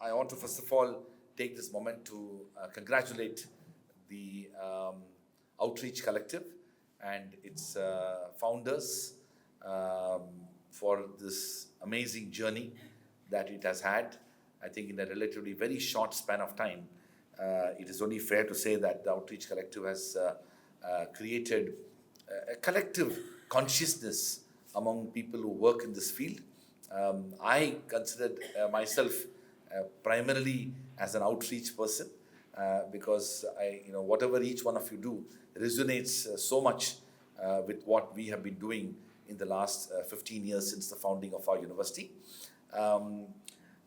I want to first of all take this moment to congratulate the Outreach Collective and its founders for this amazing journey that it has had. I think in a relatively very short span of time, it is only fair to say that the Outreach Collective has created a collective consciousness among people who work in this field. I considered myself primarily as an outreach person because whatever each one of you do resonates so much with what we have been doing in the last 15 years since the founding of our university.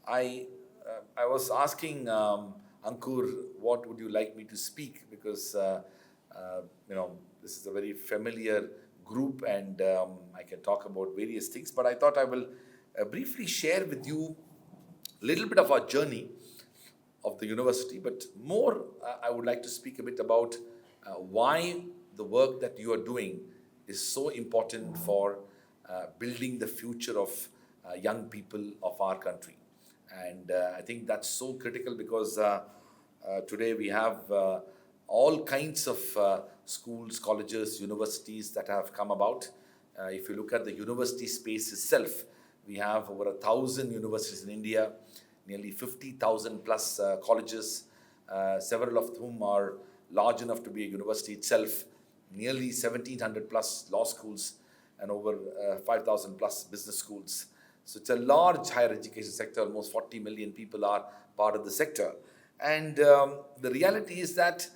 I was asking Ankur, what would you like me to speak? Because this is a very familiar group and I can talk about various things, but I thought I will briefly share with you a little bit of our journey of the university, but more I would like to speak a bit about why the work that you are doing is so important for building the future of young people of our country. And I think that's so critical because today we have all kinds of schools, colleges, universities that have come about. If you look at the university space itself, we have over 1,000 universities in India, nearly 50,000 plus colleges, several of whom are large enough to be a university itself, nearly 1,700 plus law schools, and over 5,000 plus business schools. So it's a large higher education sector. Almost 40 million people are part of the sector. And the reality is that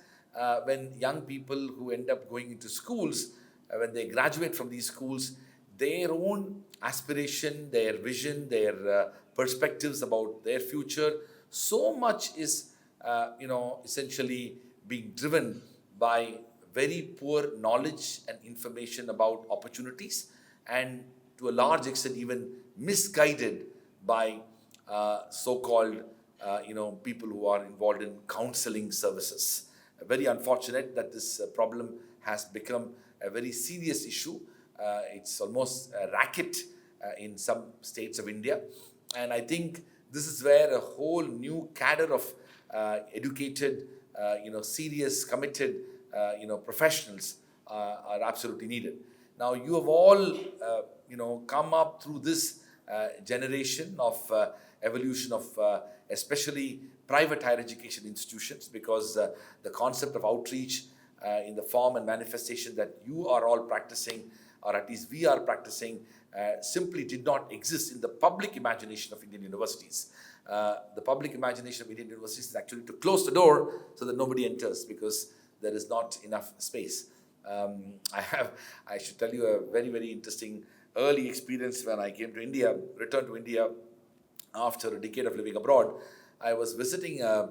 when young people who end up going into schools, when they graduate from these schools, their own aspiration, their vision, their perspectives about their future, so much is, essentially being driven by very poor knowledge and information about opportunities, and to a large extent even misguided by so-called, people who are involved in counseling services. Very unfortunate that this problem has become a very serious issue. It's almost a racket in some states of India. And I think this is where a whole new cadre of educated, serious, committed, professionals are absolutely needed. Now, you have all, come up through this generation of evolution of especially private higher education institutions, because the concept of outreach in the form and manifestation that you are all practicing, or at least we are practicing, simply did not exist in the public imagination of Indian universities. The public imagination of Indian universities is actually to close the door so that nobody enters, because there is not enough space. I should tell you a very, very interesting early experience when I came to India, returned to India after a decade of living abroad. I was visiting a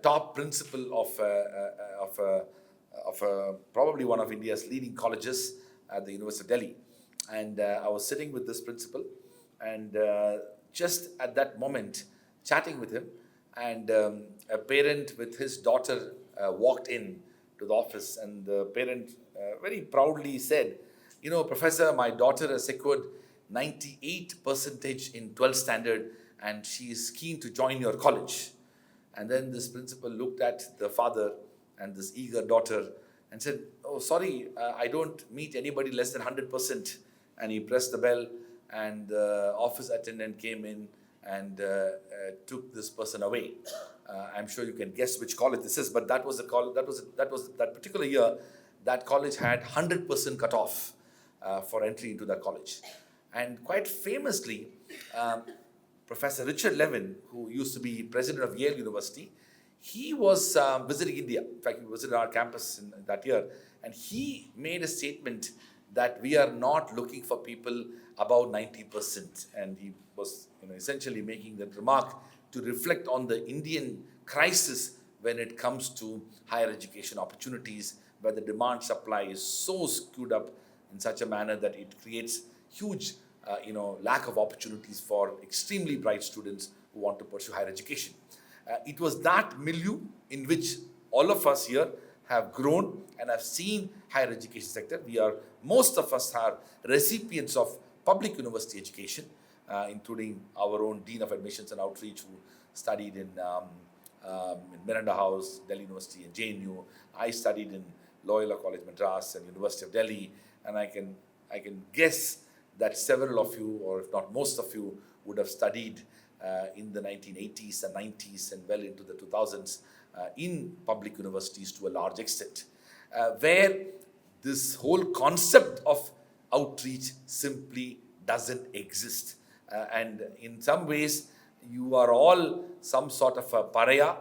top principal of probably one of India's leading colleges at the University of Delhi. And I was sitting with this principal, and just at that moment, chatting with him, and a parent with his daughter walked in to the office, and the parent very proudly said, Professor, my daughter has secured 98% in 12th standard, and she is keen to join your college. And then this principal looked at the father and this eager daughter and said, oh, sorry, I don't meet anybody less than 100%. And he pressed the bell, and the office attendant came in and took this person away. I'm sure you can guess which college this is, but that was the college. That particular year, that college had 100% cutoff for entry into that college. And quite famously, Professor Richard Levin, who used to be president of Yale University, he was visiting India. In fact, he visited our campus in that year, and he made a statement that we are not looking for people above 90%. And he was essentially making that remark to reflect on the Indian crisis when it comes to higher education opportunities, where the demand supply is so skewed up in such a manner that it creates huge lack of opportunities for extremely bright students who want to pursue higher education. It was that milieu in which all of us here have grown and have seen higher education sector. Most of us are recipients of public university education, including our own Dean of Admissions and Outreach, who studied in Miranda House, Delhi University, and JNU. I studied in Loyola College Madras and University of Delhi, and I can guess that several of you, or if not most of you, would have studied in the 1980s and 90s and well into the 2000s in public universities to a large extent, where this whole concept of outreach simply doesn't exist. And in some ways, you are all some sort of a pariah,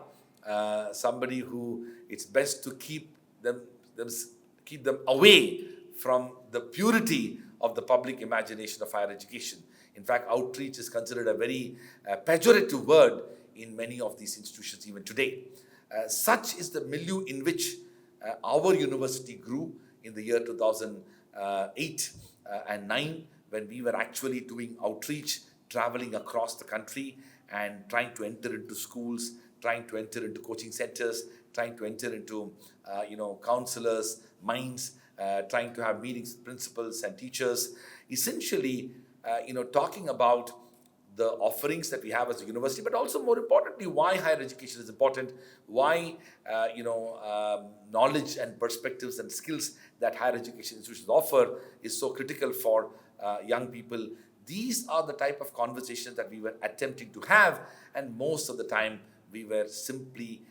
somebody who it's best to keep them away from the purity of the public imagination of higher education. In fact, outreach is considered a very pejorative word in many of these institutions even today. Such is the milieu in which our university grew in the year 2008 and 9, when we were actually doing outreach, traveling across the country and trying to enter into schools, trying to enter into coaching centers, trying to enter into counselors' minds, trying to have meetings with principals and teachers, essentially talking about the offerings that we have as a university, but also more importantly, why higher education is important, why knowledge and perspectives and skills that higher education institutions offer is so critical for young people. These are the type of conversations that we were attempting to have, and most of the time we were simply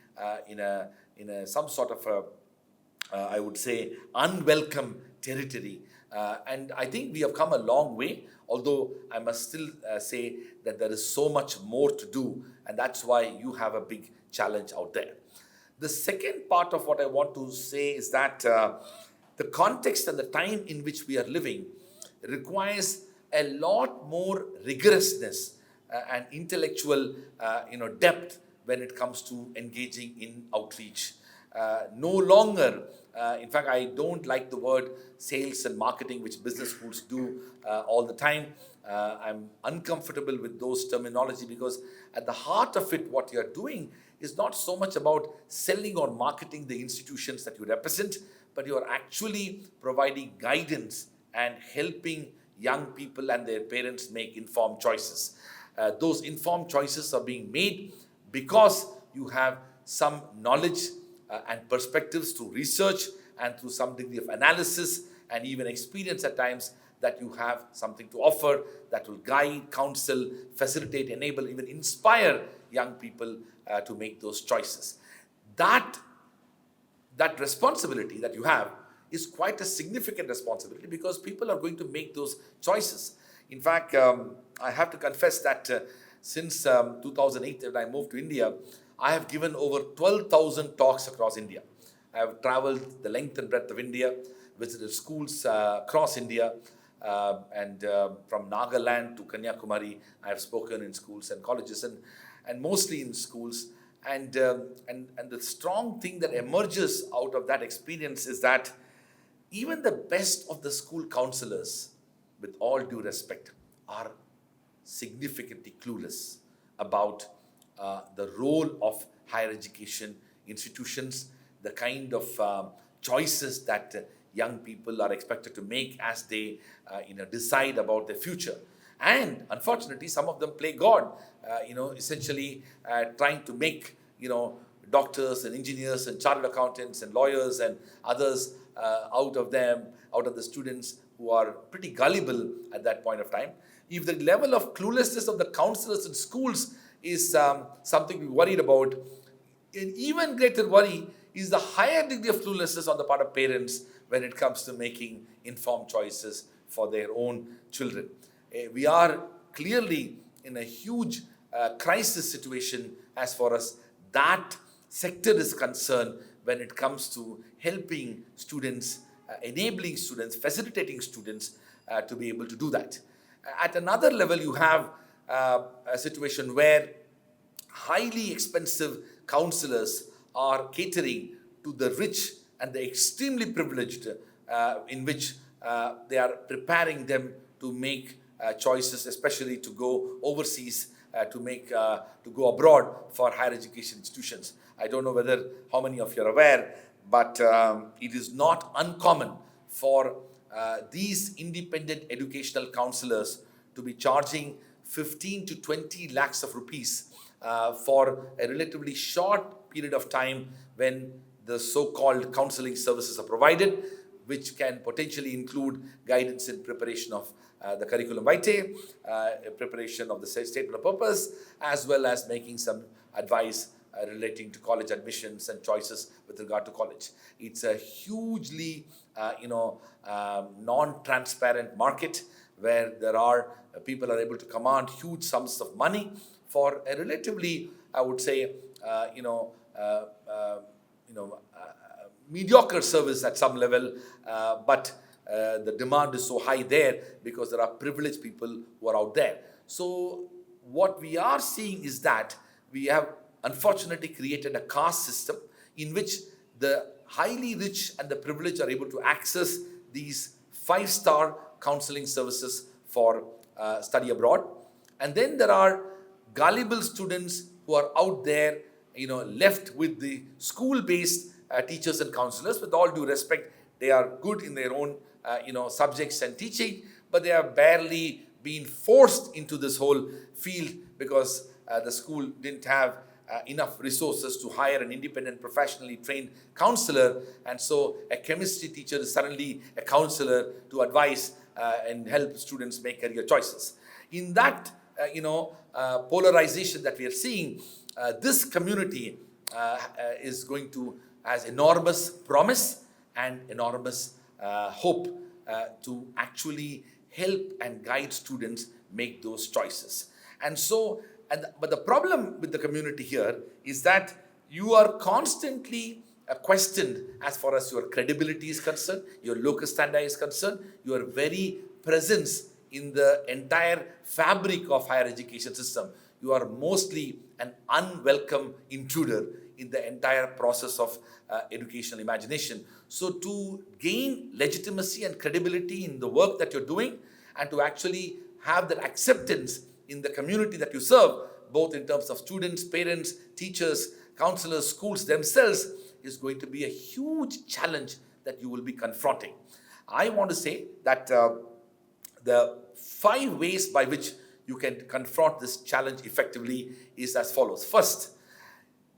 in some sort of I would say unwelcome territory. And I think we have come a long way, although I must still say that there is so much more to do, and that's why you have a big challenge out there. The second part of what I want to say is that the context and the time in which we are living requires a lot more rigorousness and intellectual depth when it comes to engaging in outreach. No longer, in fact, I don't like the word sales and marketing, which business schools do all the time. I'm uncomfortable with those terminology, because at the heart of it, what you're doing is not so much about selling or marketing the institutions that you represent, but you're actually providing guidance and helping young people and their parents make informed choices. Those informed choices are being made because you have some knowledge and perspectives through research and through some degree of analysis and even experience at times, that you have something to offer that will guide, counsel, facilitate, enable, even inspire young people to make those choices. That responsibility that you have is quite a significant responsibility, because people are going to make those choices. In fact, I have to confess that since 2008, when I moved to India, I have given over 12,000 talks across India. I have traveled the length and breadth of India, visited schools across India, and from Nagaland to Kanyakumari, I have spoken in schools and colleges, and mostly in schools. And the strong thing that emerges out of that experience is that even the best of the school counselors, with all due respect, are significantly clueless about the role of higher education institutions, the kind of choices that young people are expected to make as they decide about their future. And unfortunately, some of them play God, essentially trying to make doctors and engineers and chartered accountants and lawyers and others out of the students who are pretty gullible at that point of time. If the level of cluelessness of the counselors in schools is something we're worried about, an even greater worry is the higher degree of cluelessness on the part of parents when it comes to making informed choices for their own children. We are clearly in a huge crisis situation as far as that sector is concerned, when it comes to helping students, enabling students, facilitating students to be able to do that. At another level, you have a situation where highly expensive counselors are catering to the rich and the extremely privileged, in which they are preparing them to make choices, especially to go overseas, to go abroad for higher education institutions. I don't know how many of you are aware, but it is not uncommon for these independent educational counselors to be charging 15 to 20 lakhs of rupees for a relatively short period of time when the so-called counseling services are provided, which can potentially include guidance in preparation of the curriculum vitae, preparation of the statement of purpose, as well as making some advice relating to college admissions and choices with regard to college. It's a hugely, non-transparent market where there are people are able to command huge sums of money for a relatively, I would say, mediocre service at some level, but the demand is so high there because there are privileged people who are out there. So what we are seeing is that we have unfortunately created a caste system in which the highly rich and the privileged are able to access these 5-star counseling services for study abroad. And then there are gullible students who are out there, left with the school-based teachers and counselors. With all due respect, they are good in their own, subjects and teaching, but they are barely being forced into this whole field because the school didn't have enough resources to hire an independent, professionally trained counselor. And so a chemistry teacher is suddenly a counselor to advise and help students make career choices. In that, polarization that we are seeing, this community is going to has enormous promise and enormous hope to actually help and guide students make those choices. And so, but the problem with the community here is that you are constantly questioned as far as your credibility is concerned, your locus standi is concerned, your very presence in the entire fabric of higher education system. You are mostly an unwelcome intruder in the entire process of educational imagination. So to gain legitimacy and credibility in the work that you're doing and to actually have that acceptance in the community that you serve, both in terms of students, parents, teachers, counselors, schools themselves, is going to be a huge challenge that you will be confronting. I want to say that the 5 ways by which you can confront this challenge effectively is as follows. First,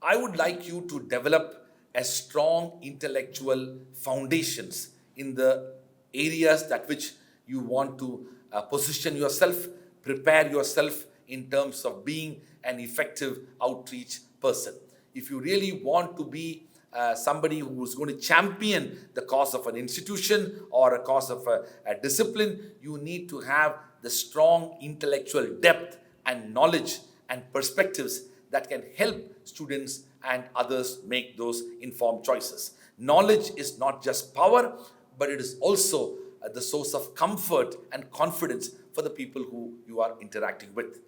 I would like you to develop a strong intellectual foundations in the areas that which you want to position yourself, prepare yourself in terms of being an effective outreach person. If you really want to be somebody who is going to champion the cause of an institution or a cause of a discipline, you need to have the strong intellectual depth and knowledge and perspectives that can help students and others make those informed choices. Knowledge is not just power, but it is also the source of comfort and confidence for the people who you are interacting with.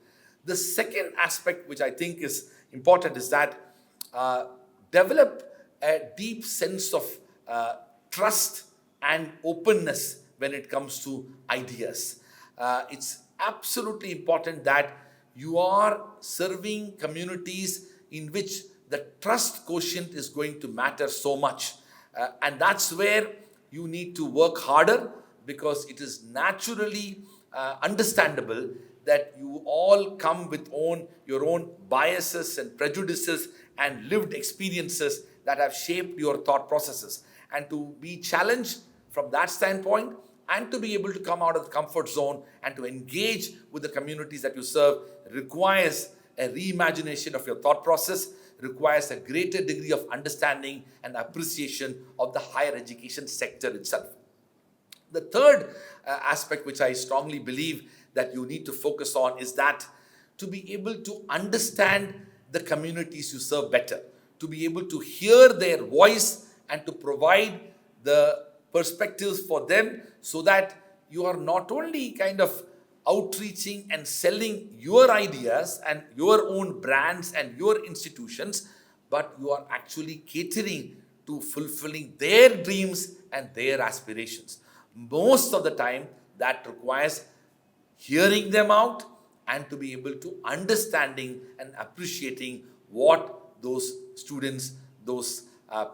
The second aspect, which I think is important, is that develop a deep sense of trust and openness when it comes to ideas. It's absolutely important that you are serving communities in which the trust quotient is going to matter so much. And that's where you need to work harder, because it is naturally understandable that you all come with your own biases and prejudices and lived experiences that have shaped your thought processes. And to be challenged from that standpoint and to be able to come out of the comfort zone and to engage with the communities that you serve requires a reimagination of your thought process, requires a greater degree of understanding and appreciation of the higher education sector itself. The third aspect, which I strongly believe that you need to focus on, is that to be able to understand the communities you serve better, to be able to hear their voice and to provide the perspectives for them, so that you are not only kind of outreaching and selling your ideas and your own brands and your institutions, but you are actually catering to fulfilling their dreams and their aspirations. Most of the time, that requires hearing them out and to be able to understanding and appreciating what those students, those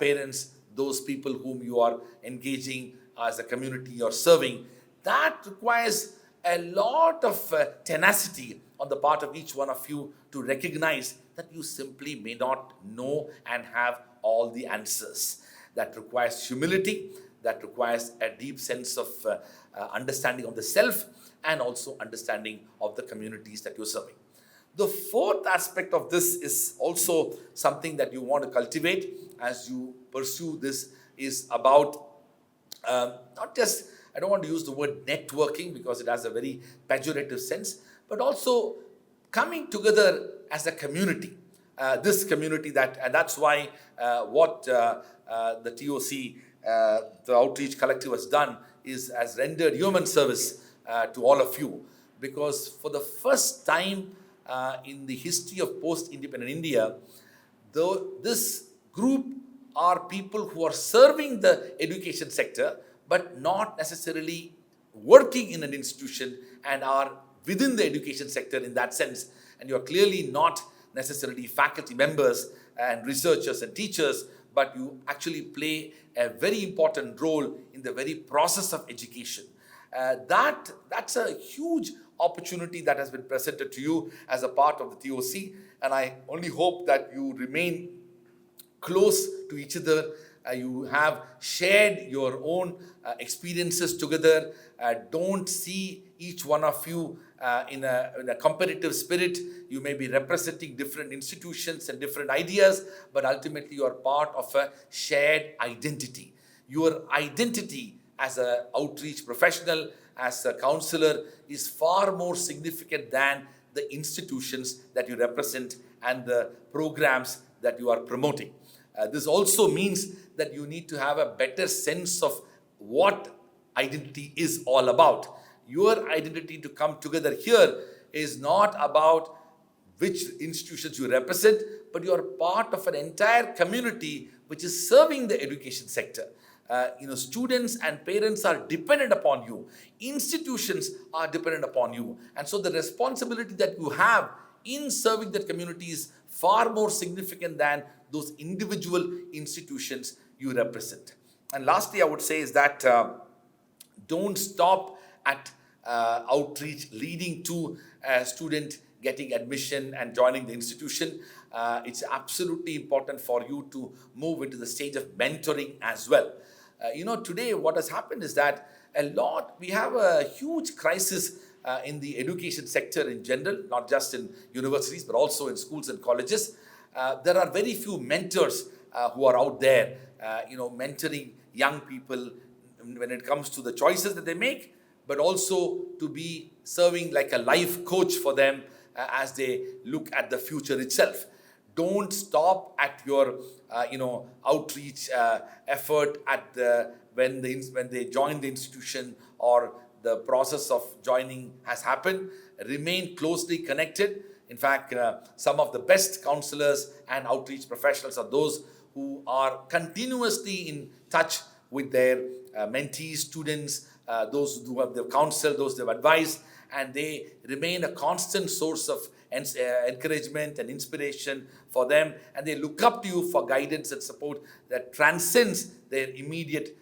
parents, those people whom you are engaging as a community you're serving, that requires a lot of tenacity on the part of each one of you to recognize that you simply may not know and have all the answers. That requires humility, that requires a deep sense of understanding of the self and also understanding of the communities that you're serving. The fourth aspect of this is also something that you want to cultivate as you pursue this, is about not just, I don't want to use the word networking because it has a very pejorative sense, but also coming together as a community. This community and that's why what the TOC, the Outreach Collective has done has rendered human service to all of you. Because for the first time in the history of post-independent India, this group are people who are serving the education sector, but not necessarily working in an institution and are within the education sector in that sense. And you are clearly not necessarily faculty members and researchers and teachers, but you actually play a very important role in the very process of education. That's a huge opportunity that has been presented to you as a part of the TOC, and I only hope that you remain close to each other. You have shared your own experiences together. Don't see each one of you in a competitive spirit. You may be representing different institutions and different ideas, but ultimately you are part of a shared identity. Your identity as an outreach professional, as a counselor, is far more significant than the institutions that you represent and the programs that you are promoting. This also means that you need to have a better sense of what identity is all about. Your identity to come together here is not about which institutions you represent, but you are part of an entire community which is serving the education sector. Students and parents are dependent upon you. Institutions are dependent upon you. And so the responsibility that you have in serving that community is far more significant than those individual institutions you represent. And lastly, I would say is that don't stop at outreach leading to a student getting admission and joining the institution. It's absolutely important for you to move into the stage of mentoring as well. Today what has happened is that we have a huge crisis in the education sector in general, not just in universities, but also in schools and colleges. There are very few mentors who are out there, mentoring young people when it comes to the choices that they make, but also to be serving like a life coach for them as they look at the future itself. Don't stop at your, outreach effort when they join the institution or the process of joining has happened. Remain closely connected. In fact, some of the best counselors and outreach professionals are those who are continuously in touch with their mentees, students, those who have counseled, those who have advised, and they remain a constant source of encouragement and inspiration for them, and they look up to you for guidance and support that transcends their immediate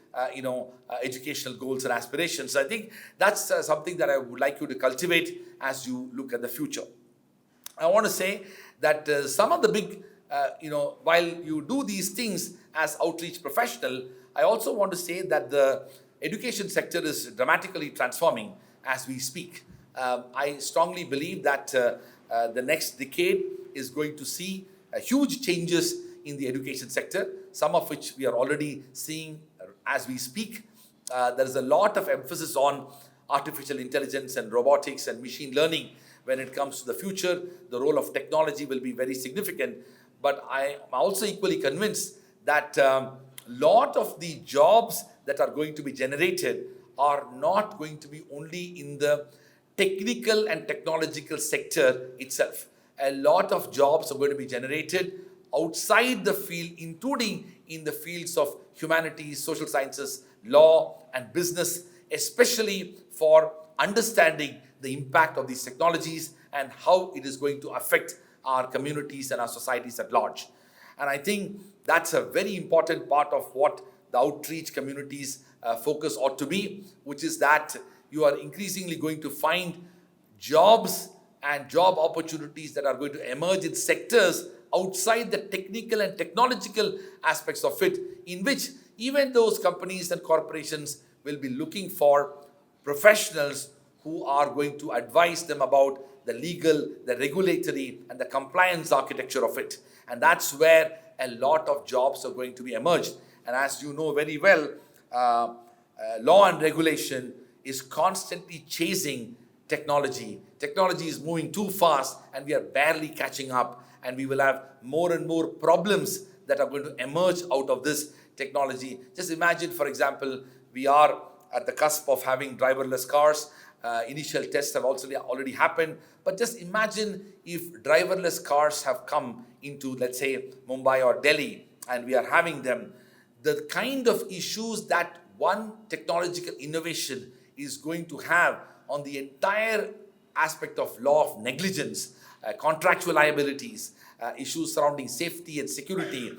educational goals and aspirations. So I think that's something that I would like you to cultivate as you look at the future. I want to say that some of the big, while you do these things as outreach professional, I also want to say that the education sector is dramatically transforming as we speak. I strongly believe that the next decade is going to see huge changes in the education sector, some of which we are already seeing as we speak. There is a lot of emphasis on artificial intelligence and robotics and machine learning when it comes to the future. The role of technology will be very significant. But I am also equally convinced that a lot of the jobs that are going to be generated are not going to be only in the technical and technological sector itself. A lot of jobs are going to be generated outside the field, including in the fields of humanities, social sciences, law, and business, especially for understanding the impact of these technologies and how it is going to affect our communities and our societies at large. And I think that's a very important part of what the outreach communities focus ought to be, which is that you are increasingly going to find jobs and job opportunities that are going to emerge in sectors outside the technical and technological aspects of it, in which even those companies and corporations will be looking for professionals who are going to advise them about the legal, the regulatory, and the compliance architecture of it. And that's where a lot of jobs are going to be emerged. And as you know very well, law and regulation is constantly chasing technology. Technology is moving too fast and we are barely catching up, and we will have more and more problems that are going to emerge out of this technology. Just imagine, for example, we are at the cusp of having driverless cars. Initial tests have also already happened. But just imagine if driverless cars have come into, let's say, Mumbai or Delhi, and we are having them. The kind of issues that one technological innovation is going to have on the entire aspect of law of negligence, contractual liabilities, issues surrounding safety and security,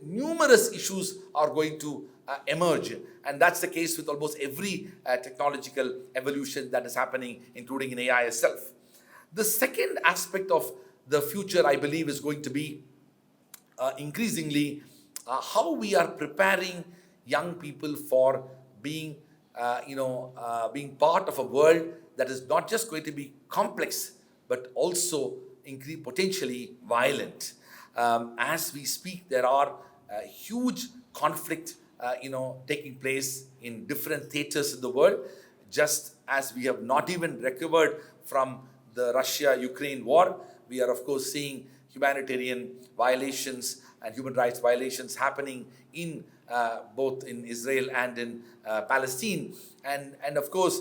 numerous issues are going to emerge. And that's the case with almost every technological evolution that is happening, including in AI itself. The second aspect of the future, I believe, is going to be increasingly how we are preparing young people for being, being part of a world that is not just going to be complex, but also potentially violent. As we speak, there are huge conflict, taking place in different theaters in the world. Just as we have not even recovered from the Russia-Ukraine war, we are of course seeing humanitarian violations and human rights violations happening in both in Israel and in Palestine. And of course,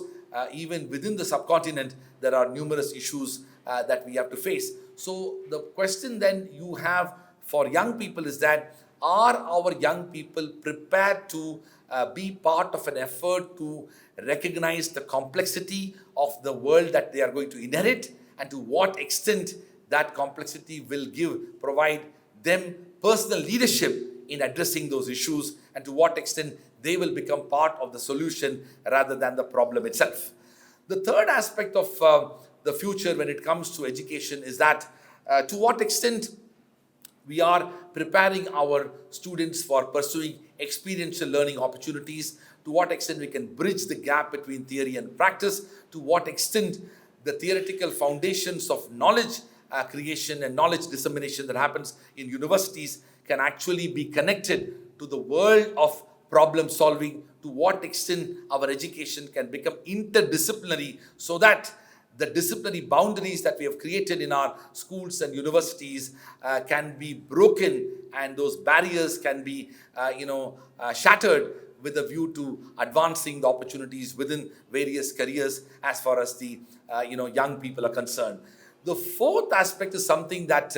even within the subcontinent, there are numerous issues that we have to face. So the question then you have for young people is that, are our young people prepared to be part of an effort to recognize the complexity of the world that they are going to inherit, and to what extent that complexity will provide them personal leadership in addressing those issues, and to what extent they will become part of the solution rather than the problem itself. The third aspect of the future when it comes to education is that to what extent we are preparing our students for pursuing experiential learning opportunities, to what extent we can bridge the gap between theory and practice, to what extent the theoretical foundations of knowledge creation and knowledge dissemination that happens in universities can actually be connected to the world of problem solving, to what extent our education can become interdisciplinary, so that the disciplinary boundaries that we have created in our schools and universities can be broken, and those barriers can be shattered with a view to advancing the opportunities within various careers as far as the young people are concerned. The fourth aspect is something that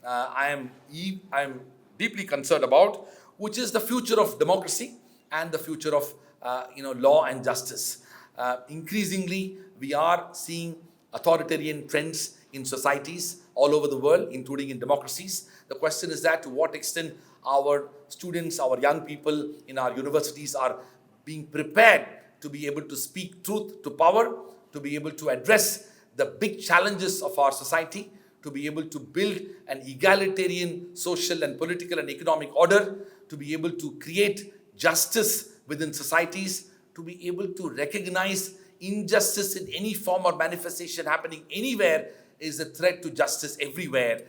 I am deeply concerned about, which is the future of democracy and the future of law and justice. Increasingly, we are seeing authoritarian trends in societies all over the world, including in democracies. The question is that to what extent our students, our young people in our universities are being prepared to be able to speak truth to power, to be able to address the big challenges of our society, to be able to build an egalitarian social and political and economic order, to be able to create justice within societies, to be able to recognize injustice in any form or manifestation happening anywhere is a threat to justice everywhere.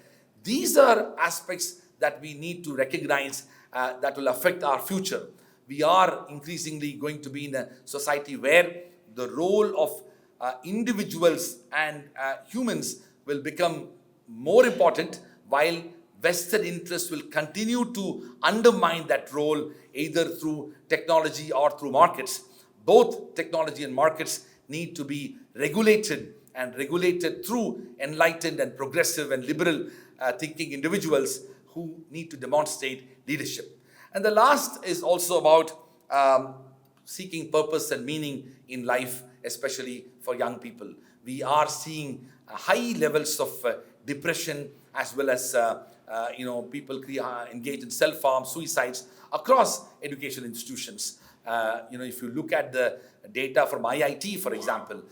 These are aspects that we need to recognize that will affect our future. We are increasingly going to be in a society where the role of individuals and humans will become more important, while vested interests will continue to undermine that role, either through technology or through markets. Both technology and markets need to be regulated, and regulated through enlightened and progressive and liberal thinking individuals who need to demonstrate leadership. And the last is also about seeking purpose and meaning in life, especially for young people. We are seeing high levels of depression, as well as people engage in self-harm, suicides across education institutions. If you look at the data from IIT, for example,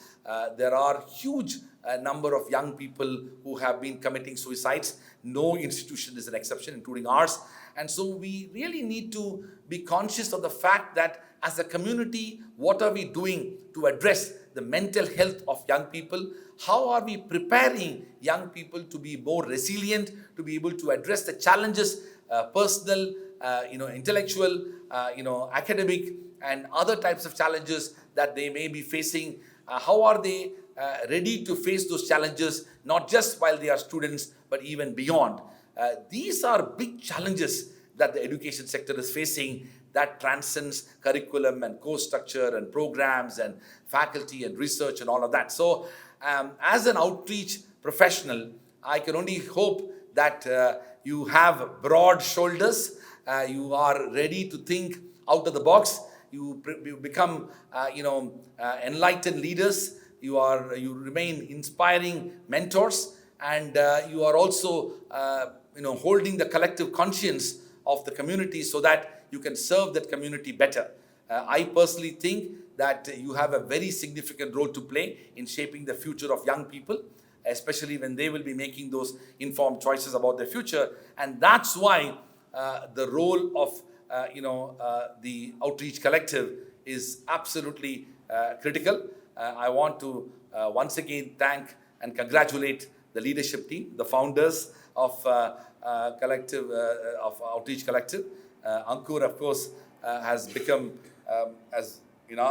there are huge number of young people who have been committing suicides. No institution is an exception, including ours. And so we really need to be conscious of the fact that as a community, what are we doing to address the mental health of young people? How are we preparing young people to be more resilient, to be able to address the challenges, personal, intellectual, academic, and other types of challenges that they may be facing? How are they ready to face those challenges, not just while they are students, but even beyond? These are big challenges that the education sector is facing that transcends curriculum and course structure and programs and faculty and research and all of that. So as an outreach professional, I can only hope that you have broad shoulders, you are ready to think out of the box, you become enlightened leaders, you remain inspiring mentors, and you are also holding the collective conscience of the community so that you can serve that community better. I personally think that you have a very significant role to play in shaping the future of young people, especially when they will be making those informed choices about their future. And that's why the role of the Outreach Collective is absolutely critical. I want to once again thank and congratulate the leadership team, the founders of Outreach Collective. Ankur, of course, has become,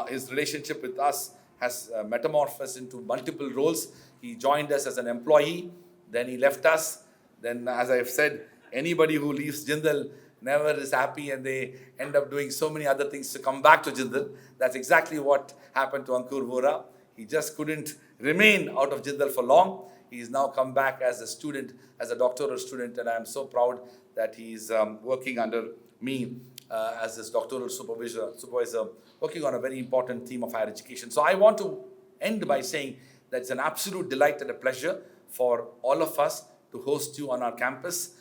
his relationship with us has metamorphosed into multiple roles. He joined us as an employee, then he left us. Then, as I've said, anybody who leaves Jindal never is happy, and they end up doing so many other things to come back to Jindal. That's exactly what happened to Ankur Vora. He just couldn't remain out of Jindal for long. He's now come back as a student, as a doctoral student, and I'm so proud that he's working under me as his doctoral supervisor, working on a very important theme of higher education. So I want to end by saying that it's an absolute delight and a pleasure for all of us to host you on our campus.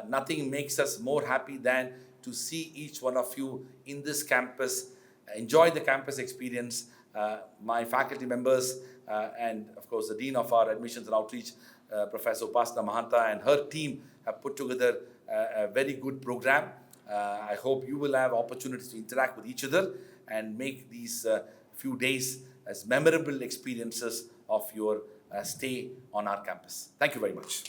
Nothing makes us more happy than to see each one of you in this campus, enjoy the campus experience. My faculty members and of course the Dean of our Admissions and Outreach, Professor Upasana Mahanta, and her team have put together a very good program. I hope you will have opportunities to interact with each other and make these few days as memorable experiences of your stay on our campus. Thank you very much.